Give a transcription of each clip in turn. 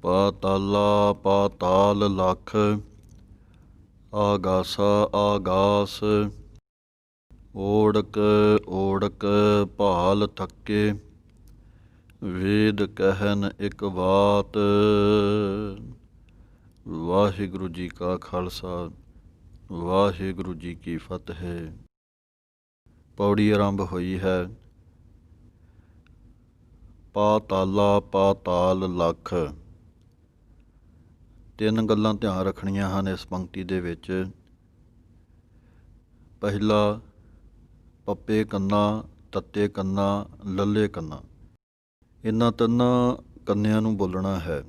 ਪਾਤਾਲਾ ਪਾਤਾਲ ਲਖ, ਆਗਾਸਾ ਆਗਾਸ। ਓੜਕ ਓੜਕ ਭਾਲ ਥੱਕੇ, ਵੇਦ ਕਹਿਨ ਇੱਕ ਬਾਤ। ਵਾਹਿਗੁਰੂ ਜੀ ਕਾ ਖਾਲਸਾ, ਵਾਹਿਗੁਰੂ ਜੀ ਕੀ ਫਤਿਹ। ਪੌੜੀ ਆਰੰਭ ਹੋਈ ਹੈ। ਪਾਤਾਲਾ ਪਾਤਾਲ ਲਖ। ਤਿੰਨ ਗੱਲਾਂ ਧਿਆਨ ਰੱਖਣੀਆਂ ਹਨ ਇਸ ਪੰਕਤੀ ਦੇ ਵਿੱਚ। ਪਹਿਲਾ, ਪੱਪੇ ਕੰਨਾ, ਤੱਤੇ ਕੰਨਾ, ਲੱਲੇ ਕੰਨਾ। ਇਹਨਾਂ ਤਿੰਨਾਂ ਕੰਨਿਆਂ ਨੂੰ ਬੋਲਣਾ ਹੈ।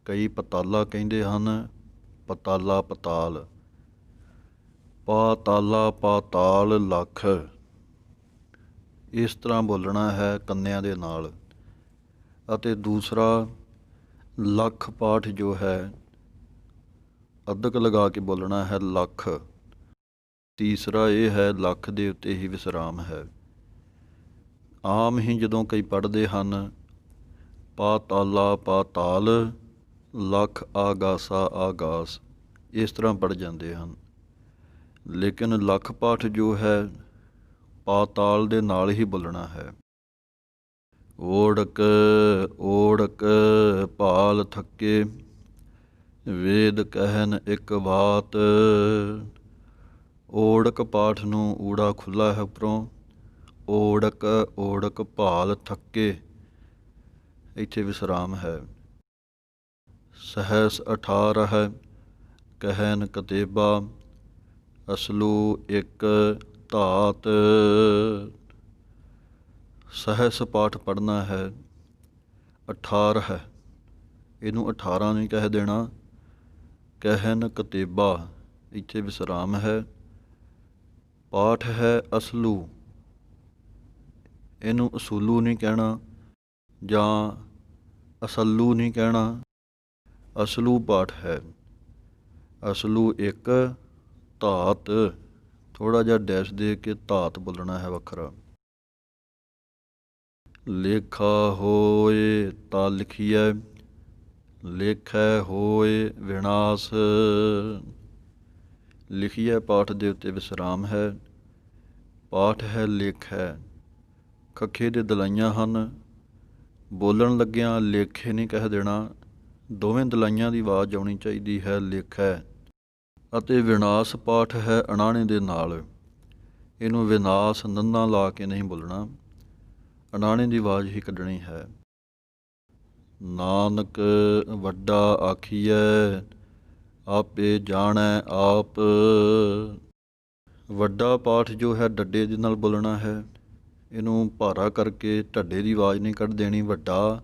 ਕਈ ਪਤਾਲਾ ਕਹਿੰਦੇ ਹਨ, ਪਤਾਲਾ ਪਤਾਲ। ਪਾਤਾਲਾ ਪਾਤਾਲ ਲਖ, ਇਸ ਤਰ੍ਹਾਂ ਬੋਲਣਾ ਹੈ ਕੰਨਿਆਂ ਦੇ ਨਾਲ। ਅਤੇ ਦੂਸਰਾ, ਲੱਖ ਪਾਠ ਜੋ ਹੈ ਅੱਧਕ ਲਗਾ ਕੇ ਬੋਲਣਾ ਹੈ ਲੱਖ। ਤੀਸਰਾ ਇਹ ਹੈ ਲੱਖ ਦੇ ਉੱਤੇ ਹੀ ਵਿਸਰਾਮ ਹੈ। ਆਮ ਹੀ ਜਦੋਂ ਕਈ ਪੜ੍ਹਦੇ ਹਨ ਪਾਤਾਲਾ ਪਾਤਾਲ ਲੱਖ ਆਗਾਸਾ ਆਗਾਸ, ਇਸ ਤਰ੍ਹਾਂ ਪੜ੍ਹ ਜਾਂਦੇ ਹਨ। ਲੇਕਿਨ ਲੱਖ ਪਾਠ ਜੋ ਹੈ ਪਾਤਾਲ ਦੇ ਨਾਲ ਹੀ ਬੋਲਣਾ ਹੈ। ਓੜਕ ਓੜਕ ਭਾਲ ਥੱਕੇ, ਵੇਦ ਕਹਿਨ ਇੱਕ ਬਾਤ। ਓੜਕ ਪਾਠ ਨੂੰ ਊੜਾ ਖੁੱਲ੍ਹਾ ਹੈ ਉੱਪਰੋਂ। ਓੜਕ ਓੜਕ ਭਾਲ ਥੱਕੇ, ਇੱਥੇ ਵਿਸਰਾਮ ਹੈ। ਸਹਿਸ 18 ਕਹਿਨ ਕਤੇਬਾ, ਅਸਲੂ ਇੱਕ ਧਾਤ। ਸਹਿਸ ਪਾਠ ਪੜ੍ਹਨਾ ਹੈ। 18 ਹੈ, ਇਹਨੂੰ 18 ਨਹੀਂ ਕਹਿ ਦੇਣਾ। ਕਹਿਨ ਕਤੇਬਾ, ਇੱਥੇ ਵਿਸਰਾਮ ਹੈ। ਪਾਠ ਹੈ ਅਸਲੂ, ਇਹਨੂੰ ਅਸੂਲੂ ਨਹੀਂ ਕਹਿਣਾ ਜਾਂ ਅਸੱਲੂ ਨਹੀਂ ਕਹਿਣਾ। ਅਸਲੂ ਪਾਠ ਹੈ। ਅਸਲੂ ਇੱਕ ਧਾਤ, ਥੋੜ੍ਹਾ ਜਿਹਾ ਡੈਸ਼ ਦੇ ਕੇ ਧਾਤ ਬੋਲਣਾ ਹੈ ਵੱਖਰਾ। ਲੇਖਾ ਹੋਏ ਤਾਂ ਲਿਖੀਐ, ਲੇਖੈ ਹੋਏ ਵਿਨਾਸ਼। ਲਿਖੀਐ ਪਾਠ ਦੇ ਉੱਤੇ ਵਿਸਰਾਮ ਹੈ। ਪਾਠ ਹੈ ਲੇਖੈ, ਖੱਖੇ ਦੇ ਦਲਾਈਆਂ ਹਨ। ਬੋਲਣ ਲੱਗਿਆਂ ਲੇਖੇ ਨਹੀਂ ਕਹਿ ਦੇਣਾ, ਦੋਵੇਂ ਦਲਾਈਆਂ ਦੀ ਆਵਾਜ਼ ਆਉਣੀ ਚਾਹੀਦੀ ਹੈ ਲੇਖੈ। ਅਤੇ ਵਿਨਾਸ਼ ਪਾਠ ਹੈ ਅਣਾਣੇ ਦੇ ਨਾਲ, ਇਹਨੂੰ ਵਿਨਾਸ਼ ਨੰਨਾ ਲਾ ਕੇ ਨਹੀਂ ਬੋਲਣਾ, ਅਣਾਣੇ ਦੀ ਆਵਾਜ਼ ਹੀ ਕੱਢਣੀ ਹੈ। ਨਾਨਕ ਵੱਡਾ ਆਖੀਐ, ਆਪੇ ਜਾਣੈ ਆਪ। ਵੱਡਾ ਪਾਠ ਜੋ ਹੈ ਡੱਡੇ ਦੇ ਨਾਲ ਬੋਲਣਾ ਹੈ, ਇਹਨੂੰ ਭਾਰਾ ਕਰਕੇ ਢੱਡੇ ਦੀ ਆਵਾਜ਼ ਨਹੀਂ ਕੱਢ ਦੇਣੀ ਵੱਡਾ,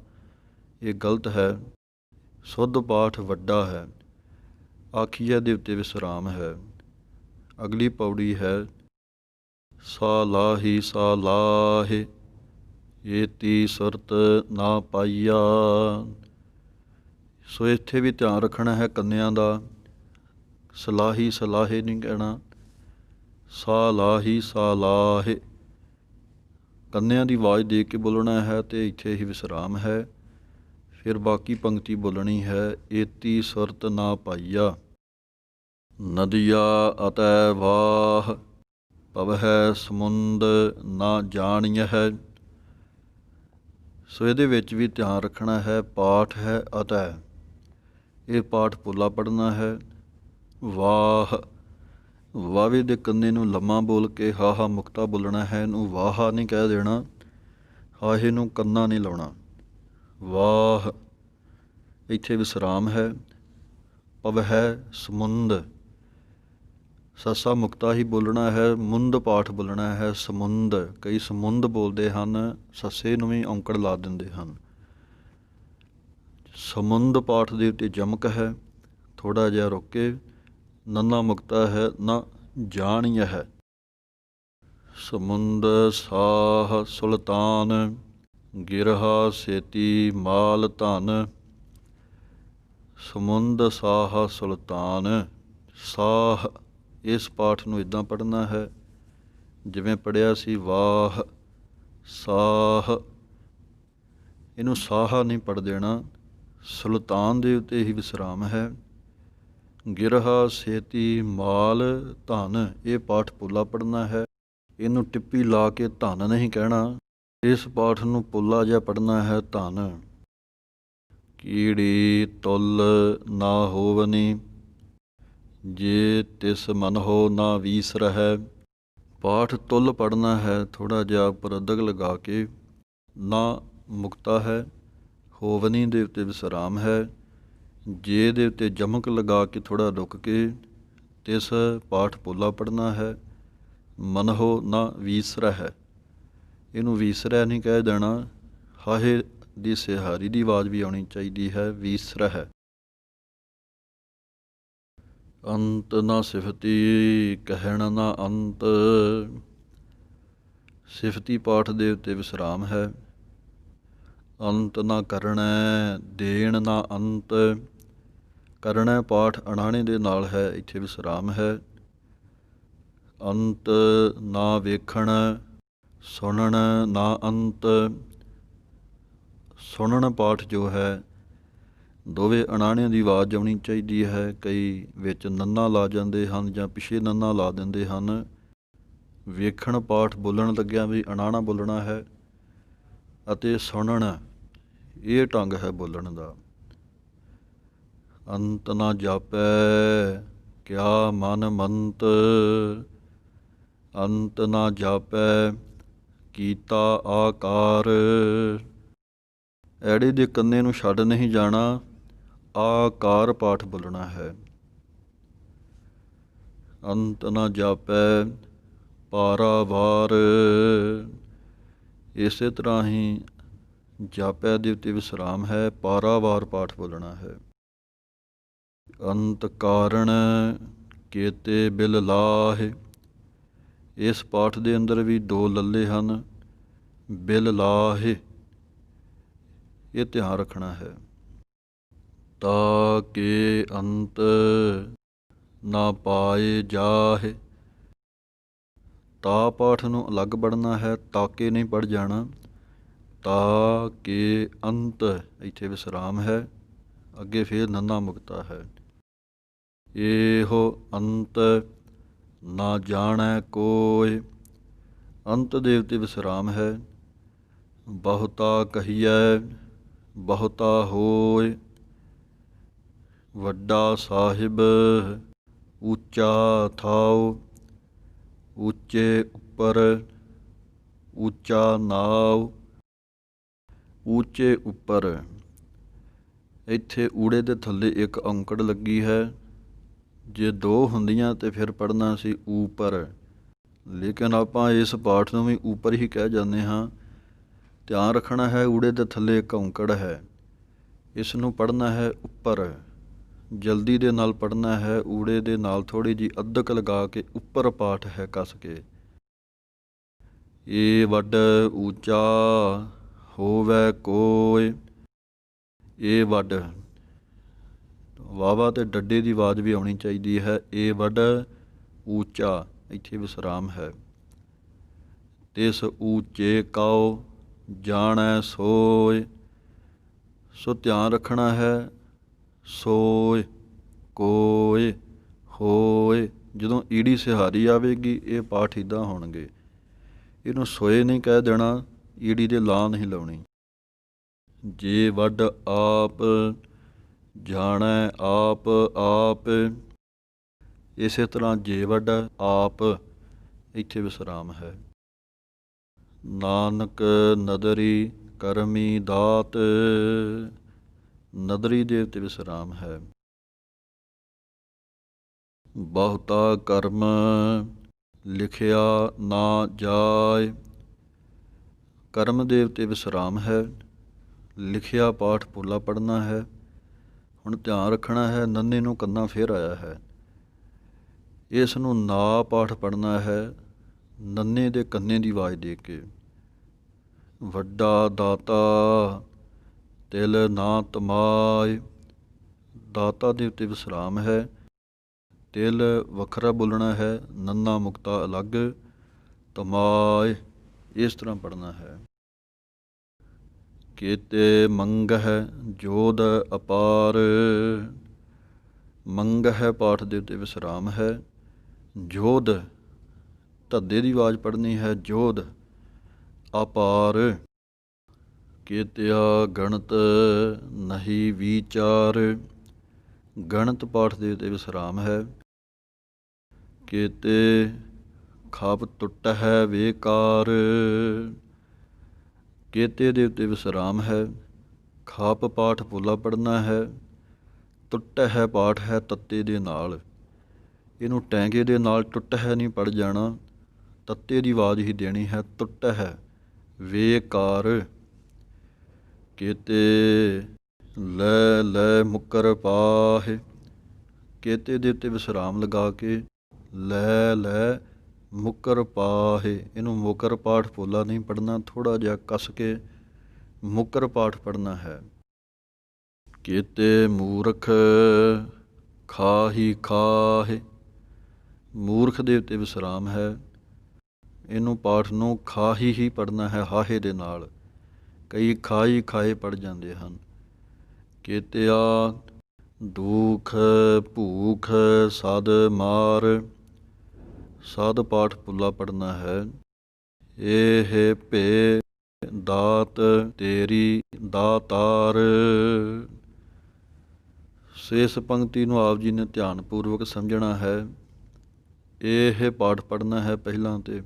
ਇਹ ਗਲਤ ਹੈ। ਸ਼ੁੱਧ ਪਾਠ ਵੱਡਾ ਹੈ। ਆਖੀਐ ਦੇ ਉੱਤੇ ਵਿਸਰਾਮ ਹੈ। ਅਗਲੀ ਪੌੜੀ ਹੈ ਸਾਲਾਹੀ ਸਾਲਾਹੇ, ਏਤੀ ਸੁਰਤ ਨਾ ਪਾਈਆ। ਸੋ ਇੱਥੇ ਵੀ ਧਿਆਨ ਰੱਖਣਾ ਹੈ ਕੰਨਿਆਂ ਦਾ। ਸਲਾਹੀ ਸਲਾਹੇ ਨਹੀਂ ਕਹਿਣਾ, ਸਾਲਾਹੀ ਸਾਲਾਹੇ, ਕੰਨਿਆਂ ਦੀ ਆਵਾਜ਼ ਦੇ ਕੇ ਬੋਲਣਾ ਹੈ ਅਤੇ ਇੱਥੇ ਹੀ ਵਿਸਰਾਮ ਹੈ। ਫਿਰ ਬਾਕੀ ਪੰਕਤੀ ਬੋਲਣੀ ਹੈ ਏਤੀ ਸੁਰਤ ਨਾ ਪਾਈਆ। ਨਦੀਆ ਅਤੈ ਵਾਹ, ਪਵਹਿ ਸਮੁੰਦ ਨਾ ਜਾਣੀਐ। ਸੋ ਇਹਦੇ ਵਿੱਚ ਵੀ ਧਿਆਨ ਰੱਖਣਾ ਹੈ। ਪਾਠ ਹੈ ਅਤੈ, ਇਹ ਪਾਠ ਪੋਲਾ ਪੜ੍ਹਨਾ ਹੈ। ਵਾਹ, ਵਾਵੇ ਦੇ ਕੰਨੇ ਨੂੰ ਲੰਮਾ ਬੋਲ ਕੇ ਹਾਹਾ ਮੁਕਤਾ ਬੋਲਣਾ ਹੈ, ਇਹਨੂੰ ਵਾਹਾ ਨਹੀਂ ਕਹਿ ਦੇਣਾ, ਹਾਹੇ ਨੂੰ ਕੰਨਾ ਨਹੀਂ ਲਾਉਣਾ। ਵਾਹ, ਇੱਥੇ ਵਿਸਰਾਮ ਹੈ। ਪਵਹਿ ਸਮੁੰਦ, ਸੱਸਾ ਮੁਕਤਾ ਹੀ ਬੋਲਣਾ ਹੈ, ਮੁੰਦ ਪਾਠ ਬੋਲਣਾ ਹੈ ਸਮੁੰਦ। ਕਈ ਸਮੁੰਦ ਬੋਲਦੇ ਹਨ, ਸੱਸੇ ਨੂੰ ਵੀ ਔਂਕੜ ਲਾ ਦਿੰਦੇ ਹਨ। ਸਮੁੰਦ ਪਾਠ ਦੇ ਉੱਤੇ ਜਮਕ ਹੈ, ਥੋੜ੍ਹਾ ਜਿਹਾ ਰੁਕ ਕੇ। ਨੰਨਾ ਮੁਕਤਾ ਹੈ ਨਾ ਜਾਣੀਐ ਹੈ। ਸਮੁੰਦ ਸਾਹ ਸੁਲਤਾਨ, ਗਿਰਹਾ ਸੇਤੀ ਮਾਲ ਧਨ। ਸਮੁੰਦ ਸਾਹ ਸੁਲਤਾਨ, ਸਾਹ, ਇਸ ਪਾਠ ਨੂੰ ਇੱਦਾਂ ਪੜ੍ਹਨਾ ਹੈ ਜਿਵੇਂ ਪੜ੍ਹਿਆ ਸੀ ਵਾਹ ਸਾਹ, ਇਹਨੂੰ ਸਾਹਾ ਨਹੀਂ ਪੜ੍ਹ ਦੇਣਾ, ਸੁਲਤਾਨ ਦੇ ਉੱਤੇ ਹੀ ਵਿਸਰਾਮ ਹੈ। ਗਿਰਹਾ ਸੇਤੀ ਮਾਲ ਧਨ, ਇਹ ਪਾਠ ਪੋਲਾ ਪੜ੍ਹਨਾ ਹੈ। ਇਹਨੂੰ ਟਿੱਪੀ ਲਾ ਕੇ ਧਨ ਨਹੀਂ ਕਹਿਣਾ। ਇਸ ਪਾਠ ਨੂੰ ਪੋਲਾ ਜਿਹਾ ਪੜ੍ਹਨਾ ਹੈ, ਧਨ। ਕੀੜੀ ਤੁਲ ਨਾ ਹੋਵਨੀ, ਜੇ ਤਿਸ ਮਨ ਹੋ ਨਾ ਵੀਸਰਹਿ। ਪਾਠ ਤੁਲ ਪੜ੍ਹਨਾ ਹੈ, ਥੋੜ੍ਹਾ ਜਿਹਾ ਉੱਪਰ ਅੱਧਕ ਲਗਾ ਕੇ। ਨਾ ਮੁਕਤਾ ਹੈ, ਹੋਵਨੀ ਦੇ ਉੱਤੇ ਵਿਸਰਾਮ ਹੈ, ਜੇ ਦੇ ਉੱਤੇ ਜਮਕ ਲਗਾ ਕੇ ਥੋੜ੍ਹਾ ਰੁਕ ਕੇ ਤਿਸ ਪਾਠ ਪੋਲਾ ਪੜ੍ਹਨਾ ਹੈ। ਮਨਹੁ ਨਾ ਵੀਸਰਹਿ, ਇਹਨੂੰ ਵੀਸਰਹਿ ਨਹੀਂ ਕਹਿ ਦੇਣਾ। ਹਾਹੇ ਦੀ ਸਿਹਾਰੀ ਦੀ ਆਵਾਜ਼ ਵੀ ਆਉਣੀ ਚਾਹੀਦੀ ਹੈ, ਵੀਸਰਹਿ। ਅੰਤ ਨਾ ਸਿਫਤੀ ਕਹਿਣ ਨਾ ਅੰਤ, ਸਿਫਤੀ ਪਾਠ ਦੇ ਉੱਤੇ ਵਿਸਰਾਮ ਹੈ। ਅੰਤ ਨਾ ਕਰਣੈ ਦੇਣ ਨਾ ਅੰਤ, ਕਰਣੈ ਪਾਠ ਅਣਾਣੇ ਦੇ ਨਾਲ ਹੈ, ਇੱਥੇ ਵਿਸਰਾਮ ਹੈ। ਅੰਤ ਨਾ ਵੇਖਣ, ਸੁਣਨ ਨਾ ਅੰਤ, ਸੁਣਨ ਪਾਠ ਜੋ ਹੈ ਦੋਵੇਂ ਅਣਾਣਿਆਂ ਦੀ ਆਵਾਜ਼ ਆਉਣੀ ਚਾਹੀਦੀ ਹੈ। ਕਈ ਵਿੱਚ ਨੰਨਾ ਲਾ ਜਾਂਦੇ ਹਨ ਜਾਂ ਪਿਛੇ ਨੰਨਾ ਲਾ ਦਿੰਦੇ ਹਨ। ਵੇਖਣ ਪਾਠ ਬੋਲਣ ਲੱਗਿਆਂ ਵੀ ਅਣਾਣਾ ਬੋਲਣਾ ਹੈ, ਅਤੇ ਸੁਣਨ ਇਹ ਢੰਗ ਹੈ ਬੋਲਣ ਦਾ। ਅੰਤ ਨਾ ਜਾਪੈ ਕਿਆ ਮਨ ਮੰਤ, ਅੰਤ ਨਾ ਜਾਪੈ ਕੀਤਾ ਆਕਾਰ, ਐੜੇ ਦੇ ਕੰਨੇ ਨੂੰ ਛੱਡ ਨਹੀਂ ਜਾਣਾ, ਆਕਾਰ ਪਾਠ ਬੋਲਣਾ ਹੈ। ਅੰਤ ਨਾ ਜਾਪੈ ਪਾਰਾਵਾਰ, ਇਸੇ ਤਰ੍ਹਾਂ ਹੀ ਜਾਪੈ ਦੇ ਉੱਤੇ ਵਿਸਰਾਮ ਹੈ, ਪਾਰਾਵਾਰ ਪਾਠ ਬੋਲਣਾ ਹੈ। ਅੰਤ ਕਾਰਣ ਕੇਤੇ ਬਿਲ ਲਾਹੇ, ਇਸ ਪਾਠ ਦੇ ਅੰਦਰ ਵੀ ਦੋ ਲੱਲੇ ਹਨ। ਬਿਲ ਲਾਹੇ, ਇਹ ਧਿਆਨ ਰੱਖਣਾ ਹੈ। ਤਾ ਕੇ ਅੰਤ ਨਾ ਪਾਏ ਜਾਹੇ, ਤਾ ਪਾਠ ਨੂੰ ਅਲੱਗ ਪੜ੍ਹਨਾ ਹੈ, ਤਾਕੇ ਨਹੀਂ ਪੜ੍ਹ ਜਾਣਾ। ਤਾ ਕੇ ਅੰਤ, ਇੱਥੇ ਵਿਸਰਾਮ ਹੈ, ਅੱਗੇ ਫੇਰ ਨੰਨਾ ਮੁਕਤਾ ਹੈ। ਇਹੋ ਅੰਤ ਨਾ ਜਾਣੈ ਕੋਇ, ਅੰਤ ਦੇ ਉੱਤੇ ਵਿਸਰਾਮ ਹੈ। ਬਹੁਤਾ ਕਹੀਐ ਬਹੁਤਾ ਹੋਇ, ਵੱਡਾ ਸਾਹਿਬ ਉੱਚਾ ਥਾਉ, ਉੱਚੇ ਉੱਪਰ ਉੱਚਾ ਨਾਉ, ਉੱਚੇ ਉੱਪਰ, ਇੱਥੇ ਊੜੇ ਦੇ ਥੱਲੇ ਇੱਕ ਔਂਕੜ ਲੱਗੀ ਹੈ। ਜੇ ਦੋ ਹੁੰਦੀਆਂ ਤਾਂ ਫਿਰ ਪੜ੍ਹਨਾ ਸੀ ਊਪਰ, ਲੇਕਿਨ ਆਪਾਂ ਇਸ ਪਾਠ ਨੂੰ ਵੀ ਉੱਪਰ ਹੀ ਕਹਿ ਜਾਂਦੇ ਹਾਂ। ਧਿਆਨ ਰੱਖਣਾ ਹੈ, ਊੜੇ ਦੇ ਥੱਲੇ ਇੱਕ ਔਂਕੜ ਹੈ, ਇਸ ਨੂੰ ਪੜ੍ਹਨਾ ਹੈ ਉੱਪਰ। ਜਲਦੀ ਦੇ ਨਾਲ ਪੜ੍ਹਨਾ ਹੈ, ਊੜੇ ਦੇ ਨਾਲ ਥੋੜ੍ਹੀ ਜਿਹੀ ਅੱਧਕ ਲਗਾ ਕੇ ਉੱਪਰ ਪਾਠ ਹੈ ਕੱਸ ਕੇ। ਏ ਵੱਡ ਉੱਚਾ ਹੋਵੈ ਕੋਇ, ਏ ਵੱਡ, ਵਾਵਾ ਅਤੇ ਡੱਡੇ ਦੀ ਆਵਾਜ਼ ਵੀ ਆਉਣੀ ਚਾਹੀਦੀ ਹੈ। ਏ ਵੱਡ ਉੱਚਾ, ਇੱਥੇ ਵਿਸਰਾਮ ਹੈ। ਤਿਸ ਉੱਚੇ ਕਉ ਜਾਣੈ ਸੋਇ, ਸੋ ਧਿਆਨ ਰੱਖਣਾ ਹੈ। ਸੋਇ, ਕੋਇ, ਹੋਇ, ਜਦੋਂ ਈੜੀ ਸਿਹਾਰੀ ਆਵੇਗੀ ਇਹ ਪਾਠ ਇੱਦਾਂ ਹੋਣਗੇ। ਇਹਨੂੰ ਸੋਏ ਨਹੀਂ ਕਹਿ ਦੇਣਾ, ਈੜੀ ਦੇ ਲਾਂ ਨਹੀਂ ਲਾਉਣੀ। ਜੇ ਵੱਡ ਆਪ ਜਾਣੈ ਆਪ ਆਪ, ਇਸੇ ਤਰ੍ਹਾਂ ਜੇ ਵੱਡ ਆਪ, ਇੱਥੇ ਵਿਸਰਾਮ ਹੈ। ਨਾਨਕ ਨਦਰੀ ਕਰਮੀ ਦਾਤ, ਨਦਰੀ ਦੇ ਉੱਤੇ ਵਿਸਰਾਮ ਹੈ। ਬਹੁਤਾ ਕਰਮ ਲਿਖਿਆ ਨਾ ਜਾਇ, ਕਰਮ ਦੇ ਉੱਤੇ ਵਿਸਰਾਮ ਹੈ। ਲਿਖਿਆ ਪਾਠ ਪੋਲਾ ਪੜ੍ਹਨਾ ਹੈ। ਹੁਣ ਧਿਆਨ ਰੱਖਣਾ ਹੈ, ਨੰਨੇ ਨੂੰ ਕੰਨਾ ਫੇਰ ਆਇਆ ਹੈ, ਇਸ ਨੂੰ ਨਾ ਪਾਠ ਪੜ੍ਹਨਾ ਹੈ, ਨੰਨੇ ਦੇ ਕੰਨੇ ਦੀ ਆਵਾਜ਼ ਦੇ ਕੇ। ਵੱਡਾ ਦਾਤਾ ਤਿਲ ਨਾ ਤਮਾਇ, ਦਾਤਾ ਦੇ ਉੱਤੇ ਵਿਸਰਾਮ ਹੈ, ਤਿਲ ਵੱਖਰਾ ਬੋਲਣਾ ਹੈ, ਨੰਨਾ ਮੁਕਤਾ ਅਲੱਗ, ਤਮਾਇ ਇਸ ਤਰ੍ਹਾਂ ਪੜ੍ਹਨਾ ਹੈ। ਕੀਤੇ ਮੰਗਹਿ ਜੋਧ ਅਪਾਰ। ਮੰਗਹਿ ਪਾਠ ਦੇ ਉੱਤੇ ਵਿਸਰਾਮ ਹੈ। ਜੋਧ ਧੱਦੇ ਦੀ ਆਵਾਜ਼ ਪੜ੍ਹਨੀ ਹੈ। ਜੋਧ ਅਪਾਰ। ਕੀਤਿਆ ਗਣਤ ਨਹੀਂ ਵਿਚਾਰ। ਗਣਤ ਪਾਠ ਦੇ ਉੱਤੇ ਵਿਸਰਾਮ ਹੈ। ਕੀਤੇ ਖਪ ਟੁੱਟ ਹੈ ਵੇਕਾਰ। ਕੀਤੇ ਦੇ ਉੱਤੇ ਵਿਸਰਾਮ ਹੈ। ਖਾਪ ਪਾਠ ਪੋਲਾ ਪੜ੍ਹਨਾ ਹੈ। ਟੁੱਟ ਹੈ ਪਾਠ ਹੈ ਤੱਤੇ ਦੇ ਨਾਲ। ਇਹਨੂੰ ਟੈਂਗੇ ਦੇ ਨਾਲ ਟੁੱਟ ਹੈ ਨਹੀਂ ਪੜ੍ਹ ਜਾਣਾ, ਤੱਤੇ ਦੀ ਆਵਾਜ਼ ਹੀ ਦੇਣੀ ਹੈ। ਟੁੱਟ ਹੈ ਵੇਕਾਰ। ਕੀਤੇ ਲੈ ਲੈ ਮੁੱਕਰ ਪਾਹੇ। ਕੀਤੇ ਦੇ ਉੱਤੇ ਵਿਸਰਾਮ ਲਗਾ ਕੇ ਲੈ ਲੈ ਮੁੱਕਰ ਪਾਹੇ। ਇਹਨੂੰ ਮੁੱਕਰ ਪਾਠ ਪੋਲਾ ਨਹੀਂ ਪੜ੍ਹਨਾ, ਥੋੜ੍ਹਾ ਜਿਹਾ ਕੱਸ ਕੇ ਮੁੱਕਰ ਪਾਠ ਪੜ੍ਹਨਾ ਹੈ। ਕੀਤੇ ਮੂਰਖ ਖਾਹੀ ਖਾਹੇ। ਮੂਰਖ ਦੇ ਉੱਤੇ ਵਿਸਰਾਮ ਹੈ। ਇਹਨੂੰ ਪਾਠ ਨੂੰ ਖਾਹੀ ਹੀ ਪੜ੍ਹਨਾ ਹੈ ਹਾਹੇ ਦੇ ਨਾਲ। ਕਈ ਖਾਈ ਖਾਏ ਪੜ੍ਹ ਜਾਂਦੇ ਹਨ। ਕੀਤਿਆ ਦੁਖ ਭੂਖ ਸਦ ਮਾਰ। ਸਦ ਪਾਠ ਪੁੱਲਾ ਪੜ੍ਹਨਾ ਹੈ। ਇਹ ਭੇ ਦਾਤ ਤੇਰੀ ਦਾਤਾਰ। ਇਸ ਪੰਕਤੀ ਨੂੰ ਆਪ ਜੀ ਨੇ ਧਿਆਨਪੂਰਵਕ ਸਮਝਣਾ ਹੈ। ਇਹ ਪਾਠ ਪੜ੍ਹਨਾ ਹੈ ਪਹਿਲਾਂ ਤੇ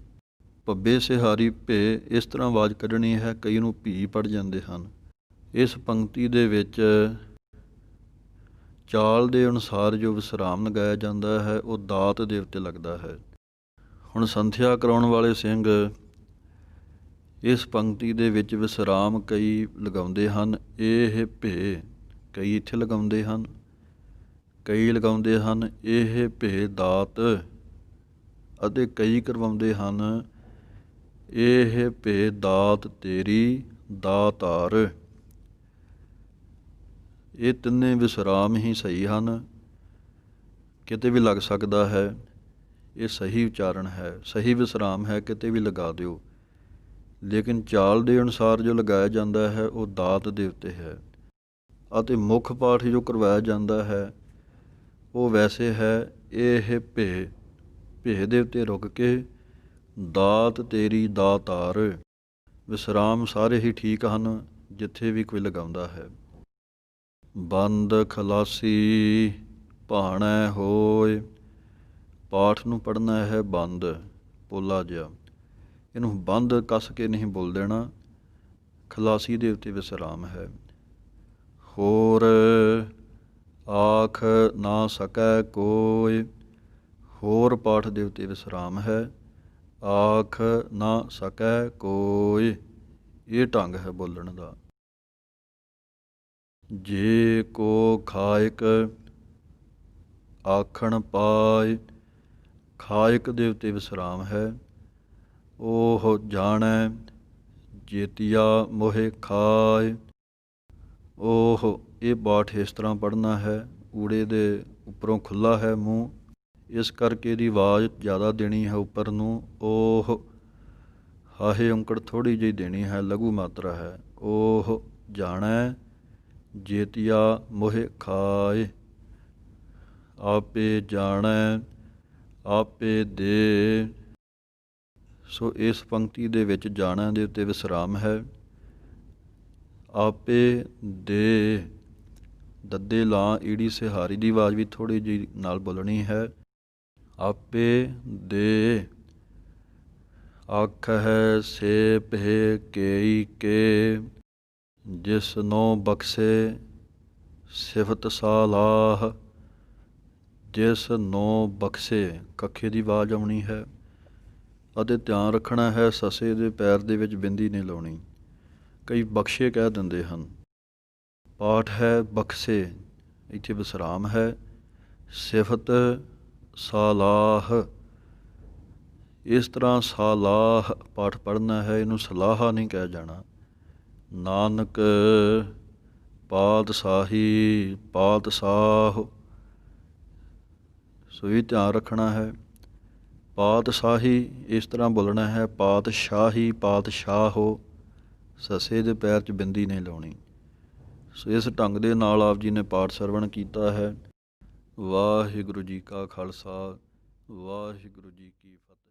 ਭੱਬੇ ਸਿਹਾਰੀ ਭੇ ਇਸ ਤਰ੍ਹਾਂ ਆਵਾਜ਼ ਕੱਢਣੀ ਹੈ। ਕਈ ਨੂੰ ਭੀ ਪੜ੍ਹ ਜਾਂਦੇ ਹਨ। ਇਸ ਪੰਕਤੀ ਦੇ ਵਿੱਚ ਚਾਲ ਦੇ ਅਨੁਸਾਰ ਜੋ ਵਿਸਰਾਮ ਲਗਾਇਆ ਜਾਂਦਾ ਹੈ ਉਹ ਦਾਤ ਦੇ ਉੱਤੇ ਲੱਗਦਾ ਹੈ। ਹੁਣ ਸੰਥਿਆ ਕਰਾਉਣ ਵਾਲੇ ਸਿੰਘ ਇਸ ਪੰਕਤੀ ਦੇ ਵਿੱਚ ਵਿਸਰਾਮ ਕਈ ਲਗਾਉਂਦੇ ਹਨ। ਇਹ ਭੇ ਕਈ ਇੱਥੇ ਲਗਾਉਂਦੇ ਹਨ, ਕਈ ਲਗਾਉਂਦੇ ਹਨ ਇਹ ਭੇ ਦਾਤ, ਅਤੇ ਕਈ ਕਰਵਾਉਂਦੇ ਹਨ ਇਹ ਭੇ ਦਾਤ ਤੇਰੀ ਦਾਤਾਰ। ਇਹ ਤਿੰਨੇ ਵਿਸਰਾਮ ਹੀ ਸਹੀ ਹਨ। ਕਿਤੇ ਵੀ ਲੱਗ ਸਕਦਾ ਹੈ, ਇਹ ਸਹੀ ਉਚਾਰਨ ਹੈ, ਸਹੀ ਵਿਸਰਾਮ ਹੈ, ਕਿਤੇ ਵੀ ਲਗਾ ਦਿਓ। ਲੇਕਿਨ ਚਾਲ ਦੇ ਅਨੁਸਾਰ ਜੋ ਲਗਾਇਆ ਜਾਂਦਾ ਹੈ ਉਹ ਦਾਤ ਦੇ ਉੱਤੇ ਹੈ। ਅਤੇ ਮੁੱਖ ਪਾਠ ਜੋ ਕਰਵਾਇਆ ਜਾਂਦਾ ਹੈ ਉਹ ਵੈਸੇ ਹੈ ਇਹ ਭੇ। ਭੇ ਦੇ ਉੱਤੇ ਰੁਕ ਕੇ ਦਾਤ ਤੇਰੀ ਦਾਤਾਰ। ਵਿਸਰਾਮ ਸਾਰੇ ਹੀ ਠੀਕ ਹਨ ਜਿੱਥੇ ਵੀ ਕੋਈ ਲਗਾਉਂਦਾ ਹੈ। ਬੰਦ ਖਲਾਸੀ ਭਾਣੈ ਹੋਏ। ਪਾਠ ਨੂੰ ਪੜ੍ਹਨਾ ਹੈ ਬੰਦ ਪੋਲਾ ਜਿਹਾ। ਇਹਨੂੰ ਬੰਦ ਕੱਸ ਕੇ ਨਹੀਂ ਬੋਲ ਦੇਣਾ। ਖਲਾਸੀ ਦੇ ਉੱਤੇ ਵਿਸਰਾਮ ਹੈ। ਹੋਰ ਆਖ ਨਾ ਸਕੈ ਕੋਈ। ਹੋਰ ਪਾਠ ਦੇ ਉੱਤੇ ਵਿਸਰਾਮ ਹੈ। ਆਖ ਨਾ ਸਕੈ ਕੋਈ, ਇਹ ਢੰਗ ਹੈ ਬੋਲਣ ਦਾ। ਜੇ ਕੋ ਖਾਇਕ ਆਖਣ ਪਾਏ। ਖਾਇਕ ਦੇ ਉੱਤੇ ਵਿਸਰਾਮ ਹੈ। ਉਹ ਜਾਣੈ ਜੇਤੀਆ ਮੋਹਿ ਖਾਏ। ਉਹ ਇਹ ਪਾਠ ਇਸ ਤਰ੍ਹਾਂ ਪੜ੍ਹਨਾ ਹੈ। ਊੜੇ ਦੇ ਉੱਪਰੋਂ ਖੁੱਲ੍ਹਾ ਹੈ ਮੂੰਹ, ਇਸ ਕਰਕੇ ਇਹਦੀ ਆਵਾਜ਼ ਜ਼ਿਆਦਾ ਦੇਣੀ ਹੈ ਉੱਪਰ ਨੂੰ। ਉਹ ਹਾਹੇ ਔਂਕੜ ਥੋੜ੍ਹੀ ਜਿਹੀ ਦੇਣੀ ਹੈ, ਲਘੂ ਮਾਤਰਾ ਹੈ। ਉਹ ਜਾਣੈ ਜੇਤੀਆ ਮੋਹਿ ਖਾਏ। ਆਪੇ ਜਾਣੈ ਆਪੇ ਦੇ। ਸੋ ਇਸ ਪੰਕਤੀ ਦੇ ਵਿੱਚ ਜਾਣੈ ਦੇ ਉੱਤੇ ਵਿਸਰਾਮ ਹੈ। ਆਪੇ ਦੇ ਦੱਦੇ ਲਾਂ ਈੜੀ ਸਿਹਾਰੀ ਦੀ ਆਵਾਜ਼ ਵੀ ਥੋੜ੍ਹੀ ਜਿਹੀ ਨਾਲ ਬੋਲਣੀ ਹੈ। ਆਪੇ ਦੇ। ਆਖਹਿ ਸੇ ਭੇ ਕੇਈ ਕੇ। ਜਿਸ ਨੋ ਬਖਸ਼ੇ ਸਿਫਤ ਸਾਲਾਹ। ਜਿਸ ਨੋ ਬਖਸ਼ੇ ਕੱਖੇ ਦੀ ਆਵਾਜ਼ ਆਉਣੀ ਹੈ। ਅਤੇ ਧਿਆਨ ਰੱਖਣਾ ਹੈ ਸੱਸੇ ਦੇ ਪੈਰ ਦੇ ਵਿੱਚ ਬਿੰਦੀ ਨਹੀਂ ਲਾਉਣੀ। ਕਈ ਬਖਸ਼ੇ ਕਹਿ ਦਿੰਦੇ ਹਨ। ਪਾਠ ਹੈ ਬਖਸ਼ੇ, ਇੱਥੇ ਵਿਸਰਾਮ ਹੈ। ਸਿਫਤ ਸਾਲਾਹ, ਇਸ ਤਰ੍ਹਾਂ ਸਾਲਾਹ ਪਾਠ ਪੜ੍ਹਨਾ ਹੈ। ਇਹਨੂੰ ਸਲਾਹਾ ਨਹੀਂ ਕਹਿ ਜਾਣਾ। ਨਾਨਕ ਪਾਤਸ਼ਾਹੀ ਪਾਤਸ਼ਾਹ, ਸੋ ਇਹ ਧਿਆਨ ਰੱਖਣਾ ਹੈ। ਪਾਤਸ਼ਾਹੀ ਇਸ ਤਰ੍ਹਾਂ ਬੋਲਣਾ ਹੈ। ਪਾਤਸ਼ਾਹੀ ਪਾਤਸ਼ਾਹੋ, ਸੱਸੇ ਦੇ ਪੈਰ 'ਚ ਬਿੰਦੀ ਨਹੀਂ ਲਾਉਣੀ। ਸੋ ਇਸ ਢੰਗ ਦੇ ਨਾਲ ਆਪ ਜੀ ਨੇ ਪਾਠ ਸਰਵਣ ਕੀਤਾ ਹੈ। ਵਾਹਿਗੁਰੂ ਜੀ ਕਾ ਖਾਲਸਾ, ਵਾਹਿਗੁਰੂ ਜੀ ਕੀ ਫਤਿਹ।